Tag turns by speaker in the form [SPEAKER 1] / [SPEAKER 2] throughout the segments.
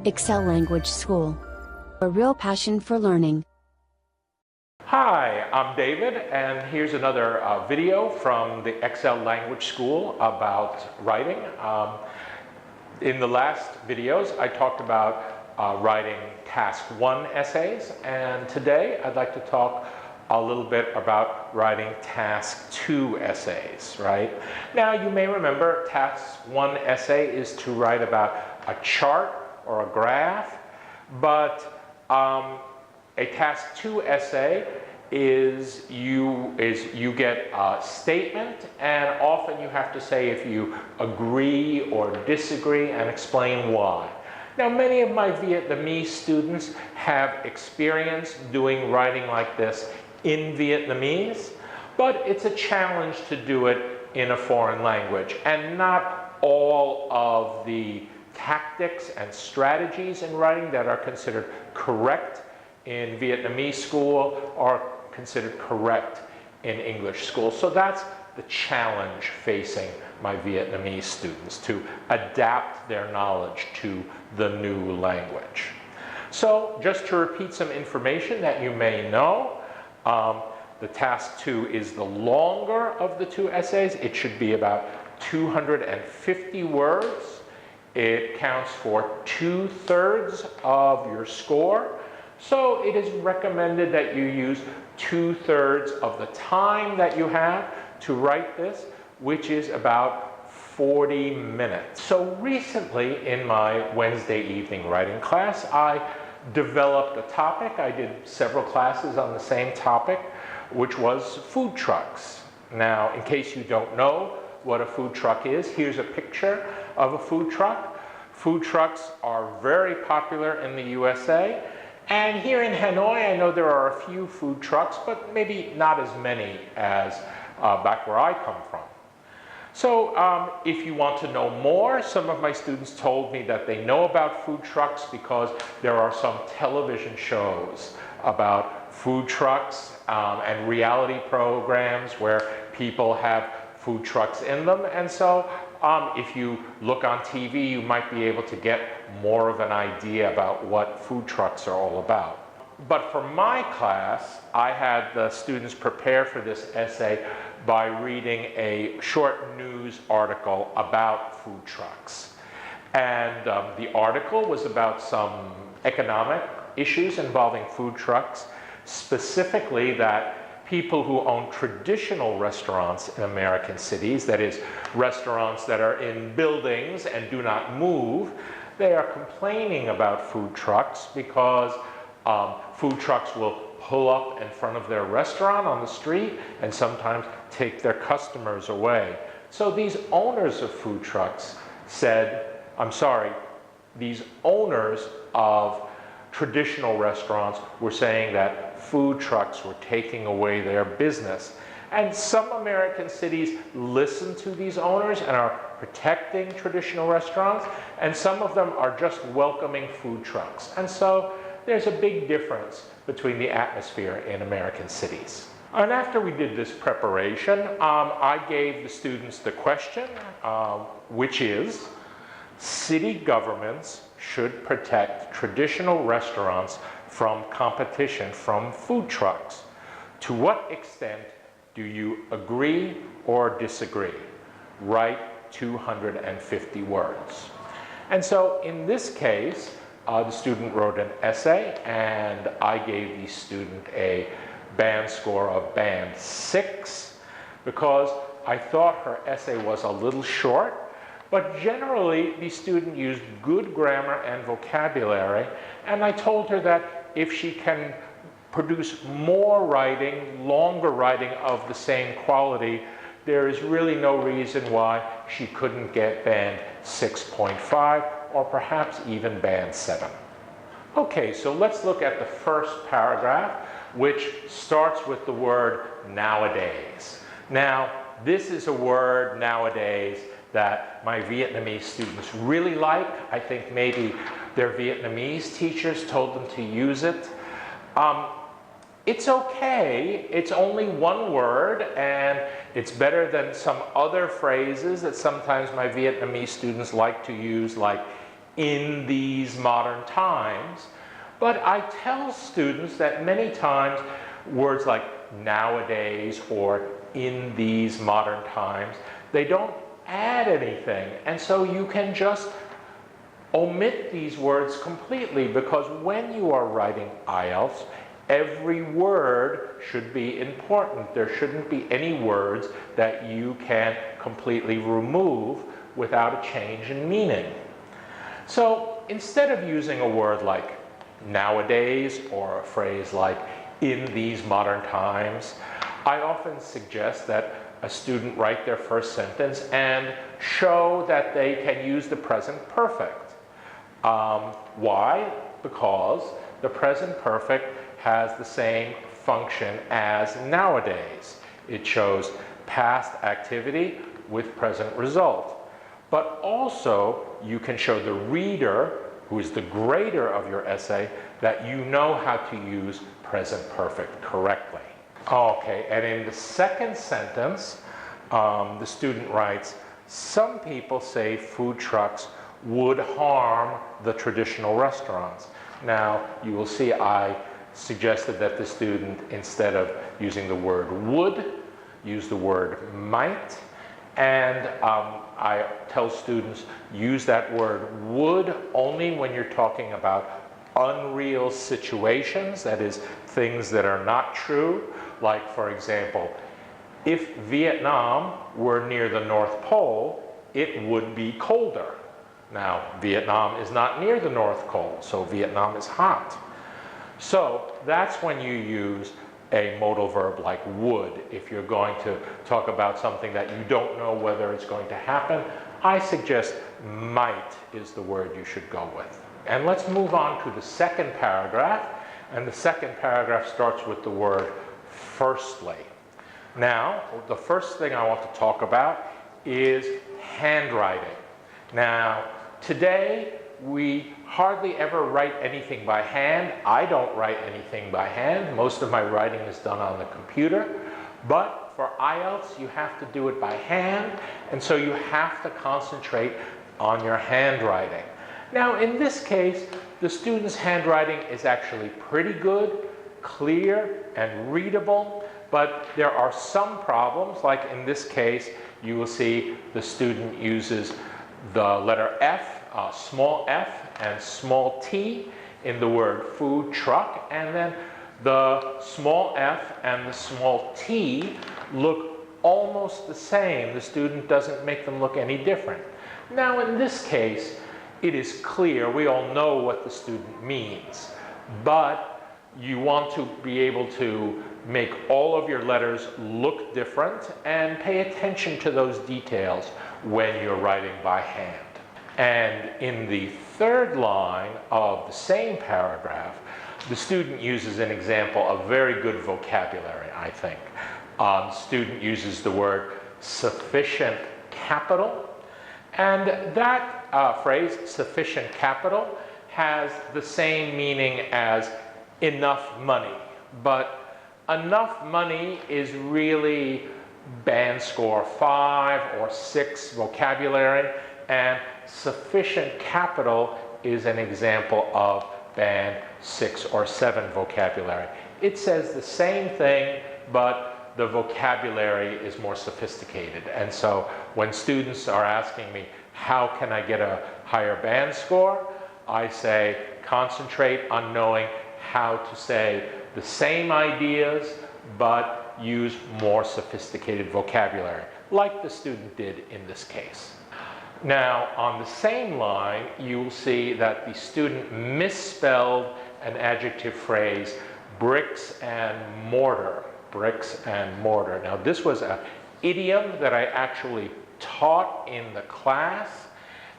[SPEAKER 1] Excel Language School. A real passion for learning.
[SPEAKER 2] Hi, I'm David, and here's another video from the Excel Language School about writing. In the last videos, I talked about writing Task 1 essays, and today I'd like to talk a little bit about writing Task 2 essays, right? Now, you may remember Task 1 essay is to write about a chart or a graph, but a Task 2 essay is you get a statement, and often you have to say if you agree or disagree and explain why. Now, many of my Vietnamese students have experience doing writing like this in Vietnamese, but it's a challenge to do it in a foreign language, and not all of the tactics and strategies in writing that are considered correct in Vietnamese school are considered correct in English school. So that's the challenge facing my Vietnamese students, to adapt their knowledge to the new language. So just to repeat some information that you may know, the Task 2 is the longer of the two essays. It should be about 250 words. It counts for 2/3 of your score. So it is recommended that you use 2/3 of the time that you have to write this, which is about 40 minutes. So recently in my Wednesday evening writing class, I developed a topic. I did several classes on the same topic, which was food trucks. Now, in case you don't know what a food truck is, here's a picture of a food truck. Food trucks are very popular in the USA. And here in Hanoi, I know there are a few food trucks, but maybe not as many as back where I come from. So if you want to know more, some of my students told me that they know about food trucks because there are some television shows about food trucks and reality programs where people have food trucks in them. And so if you look on TV, you might be able to get more of an idea about what food trucks are all about. But for my class, I had the students prepare for this essay by reading a short news article about food trucks. And the article was about some economic issues involving food trucks, specifically that people who own traditional restaurants in American cities, that is, restaurants that are in buildings and do not move, they are complaining about food trucks because food trucks will pull up in front of their restaurant on the street and sometimes take their customers away. So these owners of food trucks said, these owners of traditional restaurants were saying that food trucks were taking away their business. And some American cities listen to these owners and are protecting traditional restaurants, and some of them are just welcoming food trucks. And so there's a big difference between the atmosphere in American cities. And after we did this preparation, I gave the students the question, which is, city governments should protect traditional restaurants from competition from food trucks. To what extent do you agree or disagree? Write 250 words. And so in this case, the student wrote an essay, and I gave the student a band score of band 6 because I thought her essay was a little short. But generally, the student used good grammar and vocabulary, and I told her that if she can produce more writing, longer writing of the same quality, there is really no reason why she couldn't get band 6.5 or perhaps even band 7. Okay, so let's look at the first paragraph, which starts with the word nowadays. Now, this is a word nowadays that my Vietnamese students really like. I think maybe their Vietnamese teachers told them to use it. It's okay. It's only one word, and it's better than some other phrases that sometimes my Vietnamese students like to use, like in these modern times. But I tell students that many times words like nowadays or in these modern times, they don't add anything. And so you can just omit these words completely, because when you are writing IELTS, every word should be important. There shouldn't be any words that you can completely remove without a change in meaning. So instead of using a word like nowadays or a phrase like in these modern times, I often suggest that a student write their first sentence and show that they can use the present perfect. Why? Because the present perfect has the same function as nowadays. It shows past activity with present result. But also, you can show the reader, who is the grader of your essay, that you know how to use present perfect correctly. Okay, and in the second sentence, the student writes, some people say food trucks would harm the traditional restaurants. Now, you will see I suggested that the student, instead of using the word would, use the word might. And I tell students, use that word would only when you're talking about unreal situations, that is, things that are not true. Like, for example, if Vietnam were near the North Pole, it would be colder. Now, Vietnam is not near the North Pole, so Vietnam is hot. So that's when you use a modal verb like would. If you're going to talk about something that you don't know whether it's going to happen, I suggest might is the word you should go with. And let's move on to the second paragraph. And the second paragraph starts with the word firstly. Now, the first thing I want to talk about is handwriting. Now, today we hardly ever write anything by hand. I don't write anything by hand. Most of my writing is done on the computer. But for IELTS, you have to do it by hand, and so you have to concentrate on your handwriting. Now, in this case, the student's handwriting is actually pretty good, clear, and readable, but there are some problems. Like in this case, you will see the student uses the letter F, small f, and small t in the word food truck, and then the small f and the small t look almost the same. The student doesn't make them look any different. Now, in this case, it is clear, we all know what the student means, but you want to be able to make all of your letters look different and pay attention to those details when you're writing by hand. And in the third line of the same paragraph, the student uses an example of very good vocabulary, I think. Student uses the word sufficient capital, and that phrase, sufficient capital, has the same meaning as enough money. But enough money is really band score 5 or 6 vocabulary, and sufficient capital is an example of band 6 or 7 vocabulary. It says the same thing, but the vocabulary is more sophisticated. And so when students are asking me, how can I get a higher band score? I say, concentrate on knowing how to say the same ideas, but use more sophisticated vocabulary, like the student did in this case. Now, on the same line, you will see that the student misspelled an adjective phrase, bricks and mortar. Bricks and mortar. Now, this was an idiom that I actually taught in the class,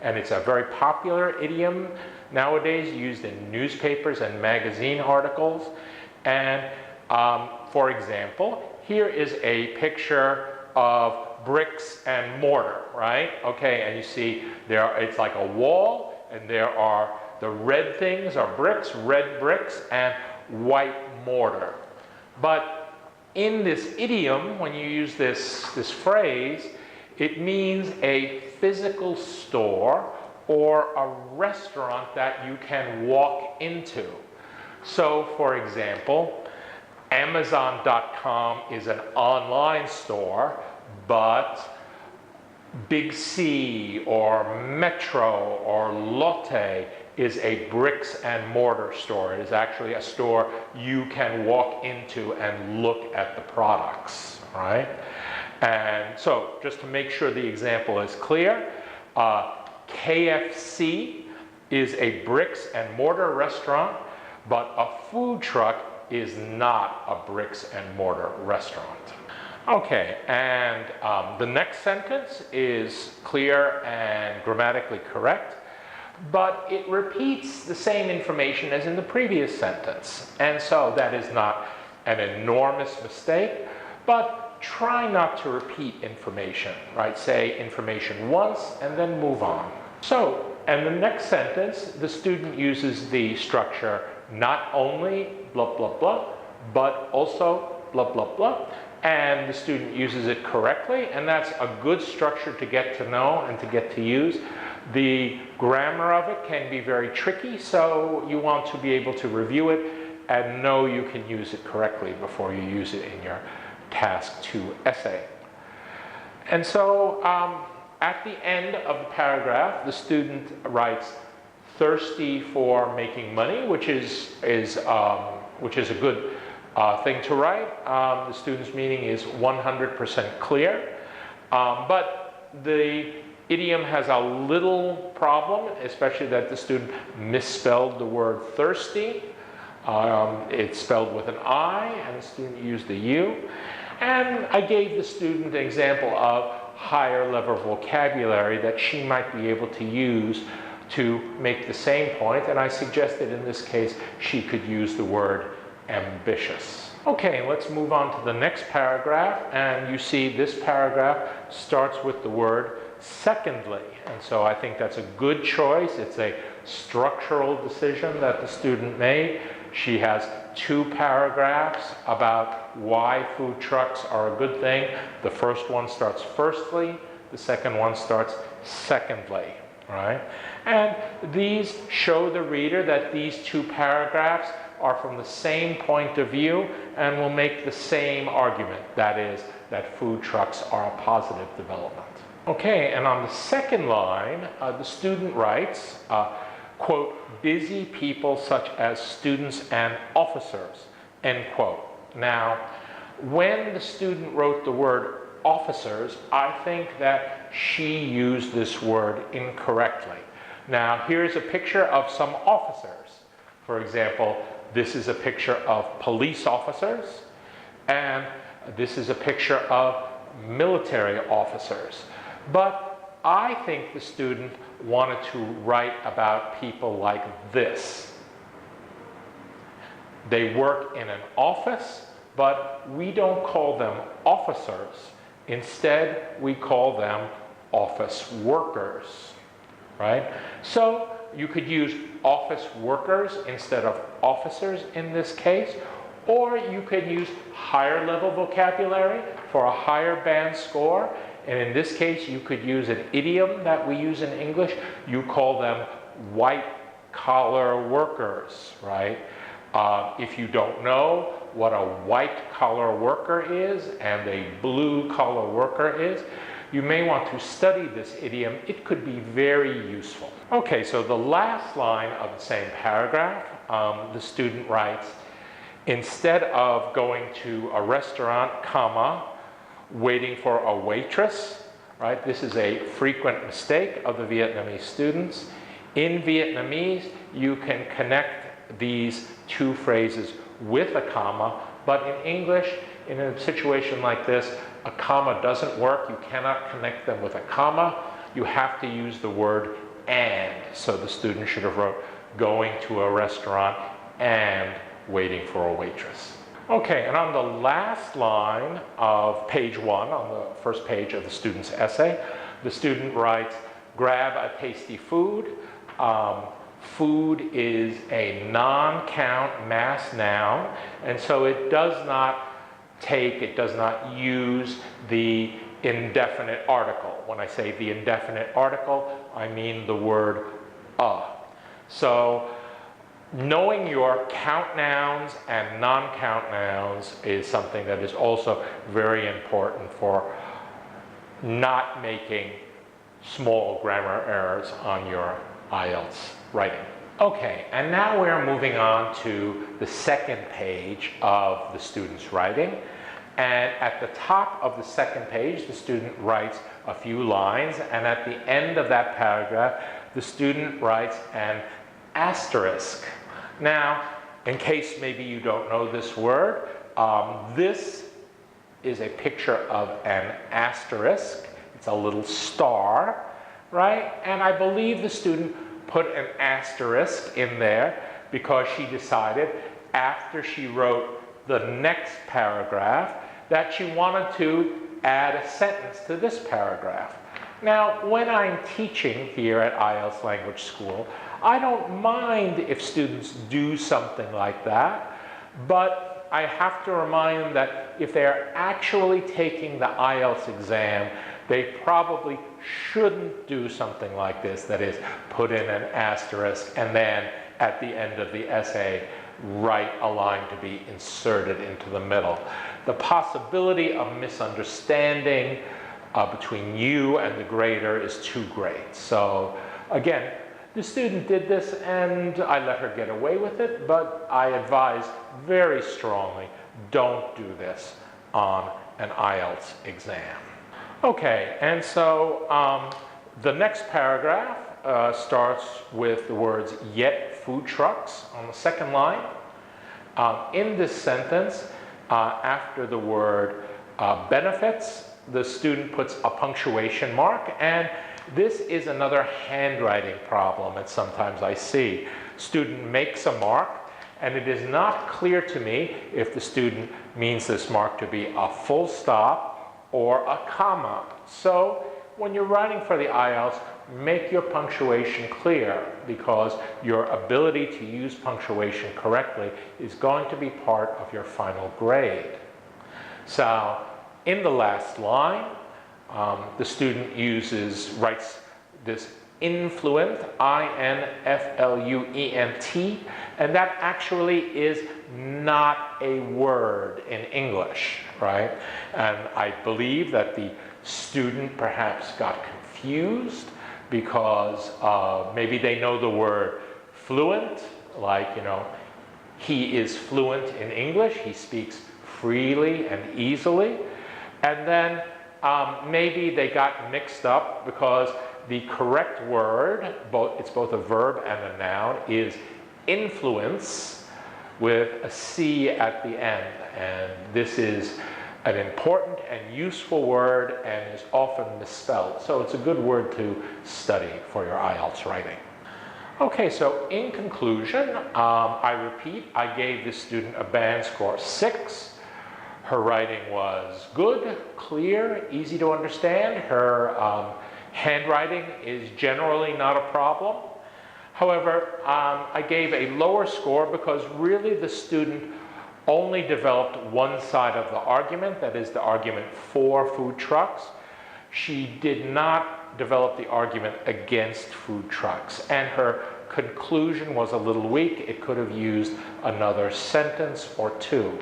[SPEAKER 2] and it's a very popular idiom nowadays, used in newspapers and magazine articles. And for example, here is a picture of bricks and mortar, right? Okay, and you see there, it's like a wall, and there are the red things are bricks, red bricks, and white mortar. But in this idiom, when you use this phrase, it means a physical store or a restaurant that you can walk into. So, for example, Amazon.com is an online store, but Big C or Metro or Lotte is a bricks and mortar store. It is actually a store you can walk into and look at the products, right? And so, just to make sure the example is clear, KFC is a bricks and mortar restaurant, but a food truck is not a bricks and mortar restaurant. Okay, and the next sentence is clear and grammatically correct, but it repeats the same information as in the previous sentence. And so that is not an enormous mistake, but try not to repeat information, right? Say information once and then move on. So, and the next sentence, the student uses the structure not only blah, blah, blah, but also blah, blah, blah. And the student uses it correctly, and that's a good structure to get to know and to get to use. The grammar of it can be very tricky, so you want to be able to review it and know you can use it correctly before you use it in your Task 2 essay. And so at the end of the paragraph, the student writes, thirsty for making money, which is a good thing to write. The student's meaning is 100% clear, but the idiom has a little problem, especially that the student misspelled the word thirsty. It's spelled with an I, and the student used the U. And I gave the student an example of higher level vocabulary that she might be able to use to make the same point, and I suggested in this case she could use the word ambitious. Okay, let's move on to the next paragraph, and you see this paragraph starts with the word secondly, and so I think that's a good choice. It's a structural decision that the student made. She has 2 paragraphs about why food trucks are a good thing. The first one starts firstly, the second one starts secondly, right? And these show the reader that these 2 paragraphs are from the same point of view and will make the same argument, that is, that food trucks are a positive development. Okay, and on the second line, the student writes, quote, busy people such as students and officers, end quote. Now, when the student wrote the word officers, I think that she used this word incorrectly. Now, here's a picture of some officers. For example, this is a picture of police officers, and this is a picture of military officers. But I think the student wanted to write about people like this. They work in an office, but we don't call them officers. Instead, we call them office workers, right? So you could use office workers instead of officers in this case, or you could use higher level vocabulary for a higher band score. And in this case, you could use an idiom that we use in English. You call them white-collar workers, right? If you don't know what a white-collar worker is and a blue-collar worker is, you may want to study this idiom. It could be very useful. Okay, so the last line of the same paragraph, the student writes, instead of going to a restaurant, comma, waiting for a waitress, right? This is a frequent mistake of the Vietnamese students. In Vietnamese, you can connect these 2 phrases with a comma, but in English, in a situation like this, a comma doesn't work. You cannot connect them with a comma. You have to use the word and. So the student should have wrote going to a restaurant and waiting for a waitress. Okay, and on the last line of page 1, on the first page of the student's essay, the student writes, grab a tasty food. Food is a non-count mass noun, and so it does not use the indefinite article. When I say the indefinite article, I mean the word So knowing your count nouns and non-count nouns is something that is also very important for not making small grammar errors on your IELTS writing. Okay, and now we're moving on to the second page of the student's writing. And at the top of the second page, the student writes a few lines, and at the end of that paragraph, the student writes an asterisk. Now, in case maybe you don't know this word, this is a picture of an asterisk. It's a little star, right? And I believe the student put an asterisk in there because she decided after she wrote the next paragraph that she wanted to add a sentence to this paragraph. Now, when I'm teaching here at IELTS Language School, I don't mind if students do something like that, but I have to remind them that if they're actually taking the IELTS exam, they probably shouldn't do something like this, that is, put in an asterisk and then at the end of the essay write a line to be inserted into the middle. The possibility of misunderstanding between you and the grader is too great. So again, the student did this and I let her get away with it, but I advise very strongly, don't do this on an IELTS exam. Okay, and so the next paragraph starts with the words "yet food trucks" on the second line. In this sentence, after the word benefits, the student puts a punctuation mark, and this is another handwriting problem that sometimes I see. Student makes a mark, and it is not clear to me if the student means this mark to be a full stop or a comma. So when you're writing for the IELTS, make your punctuation clear, because your ability to use punctuation correctly is going to be part of your final grade. So in the last line, the student writes this influent, I-N-F-L-U-E-N-T, and that actually is not a word in English, right? And I believe that the student perhaps got confused because maybe they know the word fluent, like, you know, he is fluent in English, he speaks freely and easily, and then maybe they got mixed up because the correct word, it's both a verb and a noun, is influence with a C at the end. And this is an important and useful word and is often misspelled. So it's a good word to study for your IELTS writing. Okay, so in conclusion, I repeat, I gave this student a band score 6. Her writing was good, clear, easy to understand. Her handwriting is generally not a problem. However, I gave a lower score because really the student only developed one side of the argument, that is the argument for food trucks. She did not develop the argument against food trucks, and her conclusion was a little weak. It could have used another sentence or two.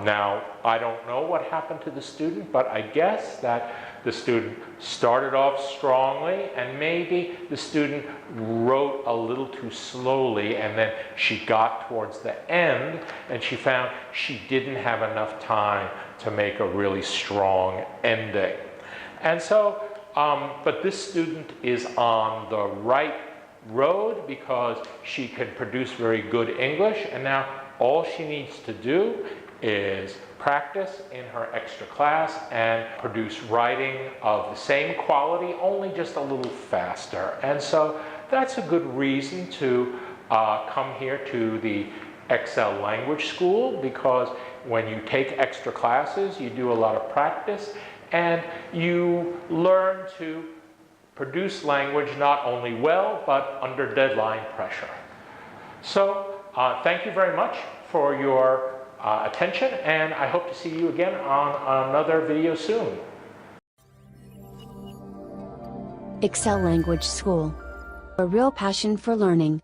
[SPEAKER 2] Now, I don't know what happened to the student, but I guess that the student started off strongly, and maybe the student wrote a little too slowly, and then she got towards the end and she found she didn't have enough time to make a really strong ending. And so, but this student is on the right road because she can produce very good English, and now all she needs to do is practice in her extra class and produce writing of the same quality, only just a little faster. And so that's a good reason to come here to the Excel Language School, because when you take extra classes, you do a lot of practice and you learn to produce language not only well, but under deadline pressure. So thank you very much for your attention, and I hope to see you again on another video soon.
[SPEAKER 1] Excel Language School. A real passion for learning.